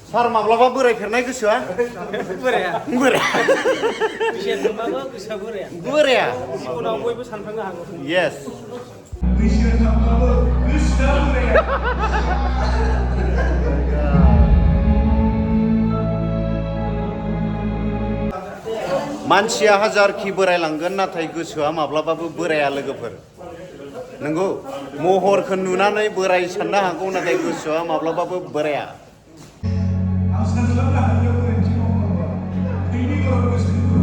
सार माब्लाबा बोरायफेरनाय गोसोआ बोराया बोराया बैसोआ थांबाबो गोसोआ बोराया बोराया जिबनाव बयबो सानफ्लांनो हागौ येस बैसोआ थांबाबो गोसोआ बोराया मानसिया हाजारखि बोरायलांगोन नाथाय गोसोआ माब्लाबाबो बोराया लोगोफोर नंगौ महरखौ नुनानै बोराय साननो हागौ नाथाय गोसोआ माब्लाबाबो बोराया आं सानस्लाबनो हायो गोरोन्थि मावनांगौ बेनि गाव गोसोखौ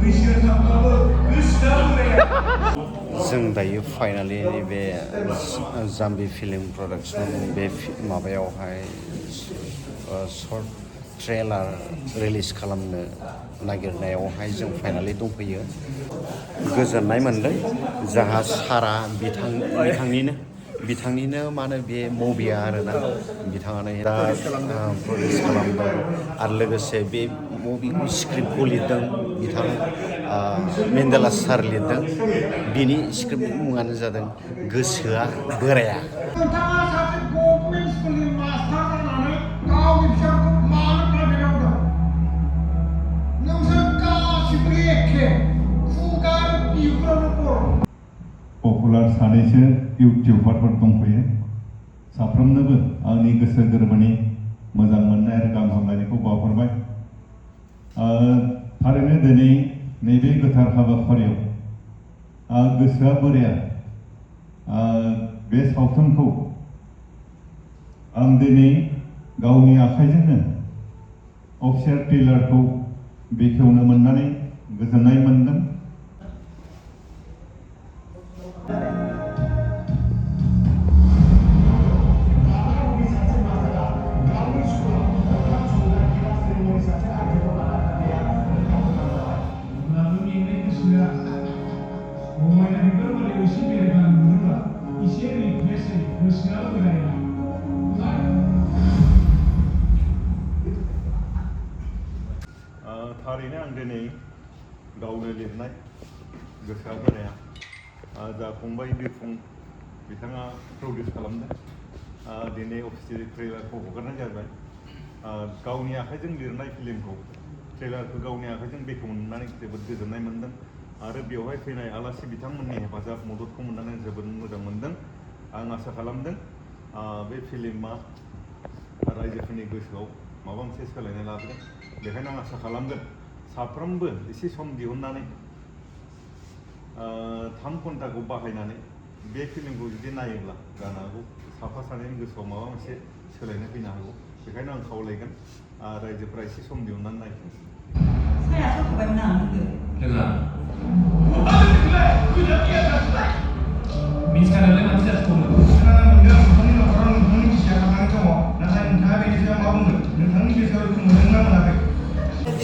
बैसोआ थांबाबो गोसोआ बोराया जों दायो फाइनालि बे जाम्बि फिल्म प्रडाक्सन बे माबायावहाय सर्ट ट्रेलार रिलिज खालामनो नागिरनायावहाय जों फाइनालि दंफैयो गोजोननाय मोनदों जाहा सारा बिथांनिनो मा होनो बे मुभिया आरोना बिथाङानो दा प्रडिउस खालामदों आरो लोगोसे बे मुभिखौ स्क्रिप्टखौ लिरदों बिथां मेन्डेला सार लिरदों बिनि स्क्रिप्टनि मुङानो जादों गोसोआ बोराया नोंथाङा सासे गभर्नमेन्ट स्कुलनि मास्टार जानानै गावनि फिसाखौ मानो प्राइभेटाव दं नोंसोर गासिबो एखे खुगा बिगुरावनो बर' पपुलार सानैसो इउटिउबारफोर दंफैयो साफ्रोमनोबो आंनि गोसो गोरबोनि मोजां मोननाय आरो गाहाम हामलायनायखौ बावहरबाय थारैनो दिनै नैबे गोथार हाबाफारियाव गोसोआ बोराया बे सावथुनखौ आं दिनै गावनि आखाइजोंनो अफिसियेल ट्रेलारखौ बेखेवनो मोननानै गोजोननाय मोनदों थारैनो आं दिनै गावनो लिरनाय गोसोआ बोराया जा फंबाय बिरफुं बिथाङा प्रडिउस खालामदों दिनै अफिसियेल ट्रेलारखौ हगारनाय जाबाय गावनि आखाइजों लिरनाय फिल्मखौ ट्रेलारखौ गावनि आखाइजों बेखेवनो मोननानै जोबोद गोजोननाय मोनदों आरो बेवहाय फैनाय आलासि बिथांमोननि हेफाजाब मददखौ मोननानै जोबोद मोजां मोनदों आं आसा खालामदों बे फिल्मा रायजोफोरनि गोसोआव माबा मोनसे सोलायनाय लाबोगोन बेखायनो आं आसा खालामगोन साफ्रोमबो एसे सम दिहुननानै 3 घन्टाखौ बाहायनानै बे फिल्मखौ जुदि नायोब्ला जानो हागौ साफा सानैनि गोसोआव माबा मोनसे सोलायनाय फैनो हागौ बेखायनो आं खावलायगोन रायजोफोरा एसे सम दिहुननानै नायथों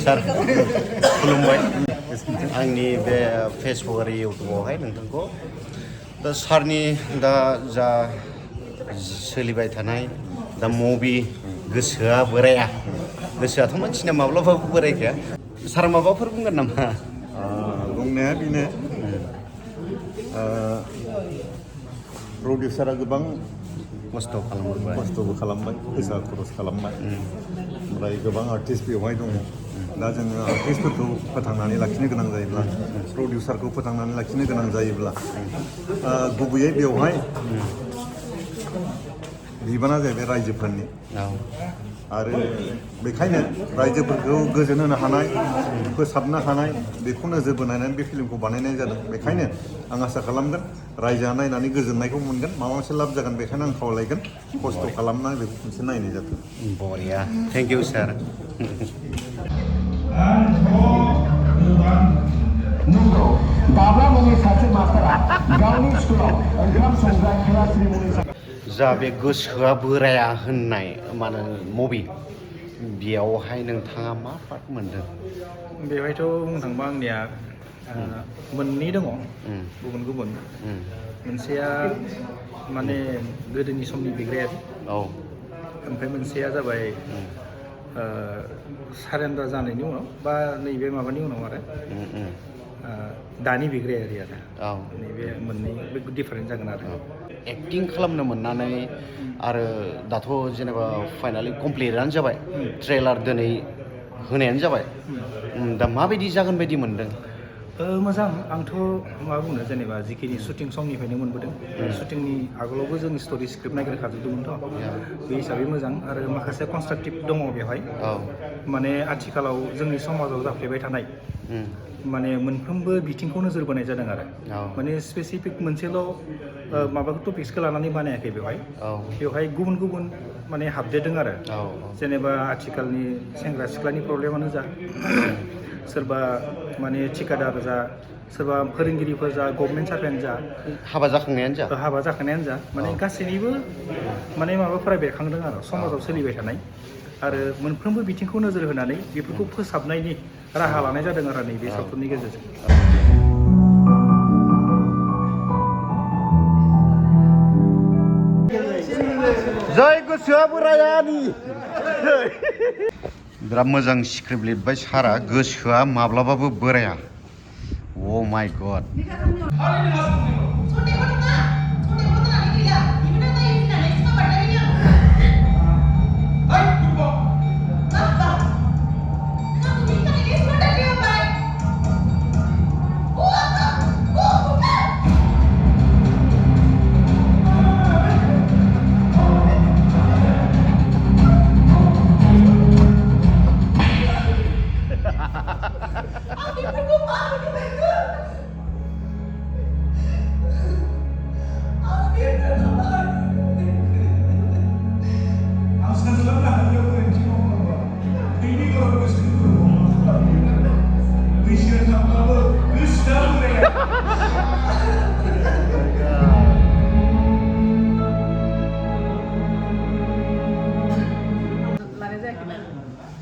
सार खुलुमबाय आंनि बे फेसबुक आरो इउटुबावहाय नोंथांखौ दा सारनि दा जा सोलिबाय थानाय दा मुभि गोसोआ बोराया गोसोआथ' मानसिना माब्लाबाबो बोरायखाया सार माबाफोर बुंगोन नामा बुंनाया बेनो प्रडिउसारा गोबां खस्थ'बो खालामबाय फैसा खरस खालामबाय ओमफ्राय गोबां आर्टिस्ट बेवहाय दङ दा जोङो आर्टिस्टफोरखौ फोथांनानै लाखिनो गोनां जायोब्ला प्रडिउसारखौ फोथांनानै लाखिनो गोनां जायोब्ला गुबैयै बेवहाय बिबाना जाहैबाय रायजोफोरनि आरो बेखायनो रायजोफोरखौ गोजोन होनो हानाय फोसाबनो हानाय बेखौ नोजोर बोनानै बे फिल्मखौ बानायनाय जादों बेखायनो आं आसा खालामगोन रायजोआ नायनानै गोजोननायखौ मोनगोन माबा मोनसे लाब जागोन बेखायनो आं खावलायगोन खस्थ' खालामनानै बेखौ खनसे नायनाय जाथों बरिया थेंक इउ सार नंगौ दाब्ला मुंनि सासे मास्टारा गावनि स्कुलाव ओंखाम संग्रा क्लासनि मुंनि जा बे गोसोआ बोराया होननाय माने मुभि बेयावहाय नोंथाङा मा पार्ट मोनदों बेवहायथ' बुंनो थांबा आंनिया मोननै दङ गुबुन गुबुन मोनसेया माने गोदोनि समनि बिग्रायारि ओमफ्राय मोनसेया जाबाय सारेन्डार जानायनि उनाव बा नैबे माबानि उनाव आरो दानि बिग्रायारि आरो नैबे मोननै बे डिफारेन्ट जागोन आरो एक्टिं खालामनो मोननानै आरो दाथ' जेनेबा फाइनालि कमप्लिटआनो जाबाय ट्रेलार दिनै होनायानो जाबाय दा माबायदि जागोन बायदि मोनदों? मोजां आंथ' मा बुंनो जेनेबा जिखिनि शुटिं समनिफ्रायनो मोनबोदों शुटिंनि आगोलावबो जों स्ट'रि स्क्रिप्ट नागिरखाजोबदोंमोनथ' बे हिसाबै मोजां आरो माखासे कनस्ट्राक्टिभ दङ बेवहाय माने आथिखालाव जोंनि समाजाव जाफ्लेबाय थानाय माने मोनफ्रोमबो बिथिंखौ नोजोर बोनाय जादों आरो माने स्पेसिफिक मोनसेल' माबा टपिक्सखौ लानानै बानायाखै बेवहाय गुबुन गुबुन माने हाबदेरदों आरो जेनेबा आथिखालनि सेंग्रा सिख्लानि प्रब्लेमानो जा सोरबा माने ठिकादार जा सोरबा फोरोंगिरिफोर जा गभर्नमेन्ट साख्रियानो जा हाबा जाखांनायानो जा माने गासैनिबो माने माबाफोरा बेरखांदों आरो समाजाव सोलिबाय थानाय आरो मोनफ्रोमबो बिथिंखौ नोजोर होनानै बेफोरखौ फोसाबनायनि राहा लानाय जादों आरो नैबे सावथुननि गेजेरजों जय गोसोआ बोरायानि बिराद मोजां स्क्रिप्ट लिरबाय सारा गोसोआ माब्लाबाबो बोराया अ माय गड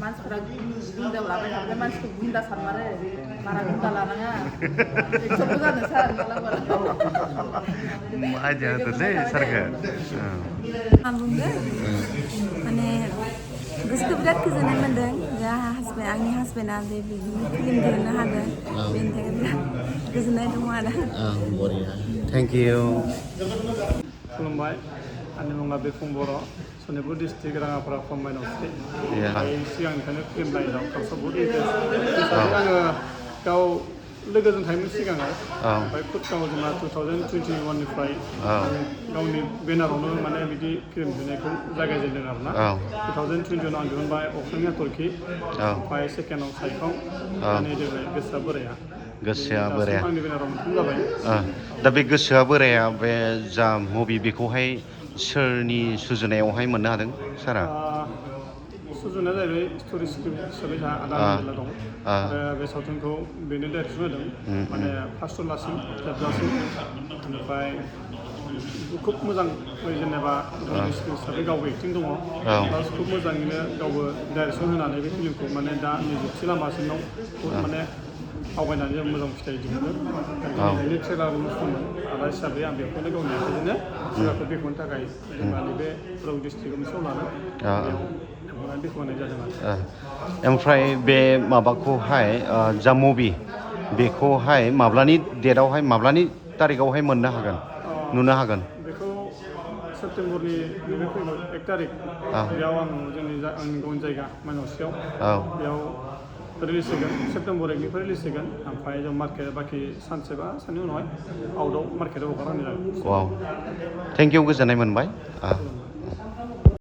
मानसिफ्रा गुन्दा लाबाय थाबाय मानसिखौ गुन्दा सानमारो बारा गुन्दा लानाङा एक्स'बो जानो सार आइडिया होदोंलै सारखौ मा बुंदों माने गोसोखौ बिराद गोजोननाय मोन्दों दा आंनि हासबेन्डआ जे बिदि फिल्म दिहुननो हादों बेनि थाखाय बिराद गोजोननाय दङ आरो थेंक इउ खुलुमबाय आंनि मुङा बिरफुं बर' Sonitpur district Rangapara combine state सिगांनिफ्रायनो फिल्म नायनायाव फार्स्टआव बहुद इन्टारेस्ट आङो गाव लोगोजों थायोमोन सिगाङाव ओमफ्राय खुदगाव जोंना 2021निफ्राय गावनि बेनारावनो माने बिदि फिल्म दिहुननायखौ जागायजेनदों आरोना 2021आव आं दिहुनबाय अख्रांनि हाथरखि ओमफ्राय सेकेन्डआव सायखं माने देग्लाय गोसोआ बोराया आंनि बेनाराव मोनथाम जाबाय दा बे गोसोआ बोराया बे जा मुभि बेखौहाय सोरनि सुजुनायावहाय मोननो हादों सारा? सुजुनाया जाहैबाय स्ट'रि स्क्रिप्ट हिसाबै जोंहा आदा मेरला दं आरो बे सावथुनखौ बेनो डाइरेक्सन होदों माने फार्स्ट लासिम जोबजासिम ओमफ्राय खुब मोजां जेनेबा स्क्रिप्ट हिसाबै गावबो एक्टिं दङ प्लास खुब मोजाङैनो गावबो डाइरेक्सन होनानै बे फिल्मखौ माने दा जोबथि लामासिमाव माने आवगायनानै जों मोजां फिथाइ दिहुनदों बेनि ट्रेलार मोनफुंमोन आदा हिसाबै आं बेखौनो गावनि आखाइजोंनो ट्रेलारखौ बेखेवनो थाखाय जोंहा नैबे बरं डिस्ट्रिक्टआव मोनसेयाव लादों बेयाव बेखेवनाय जादों आरो ओमफ्राय बे माबाखौहाय जा मुभि बेखौहाय माब्लानि डेटआवहाय माब्लानि तारिखआवहाय मोननो हागोन नुनो हागोन? बेखौ सेप्तेम्बरनि नैबे फैगौ 1 तारिख बेयाव आं जोंनि आंनि गावनि जायगा माइनसियाव बेयाव रिलिज होगोन सेप्तेम्बर 1निफ्राय रिलिज होगोन ओमफ्राय जों मार्केट बाखि सानसे बा साननि उनावहाय आउटआव मार्केटआव हगारनाय जागोन। थेंक इउ गोजोननाय मोनबाय।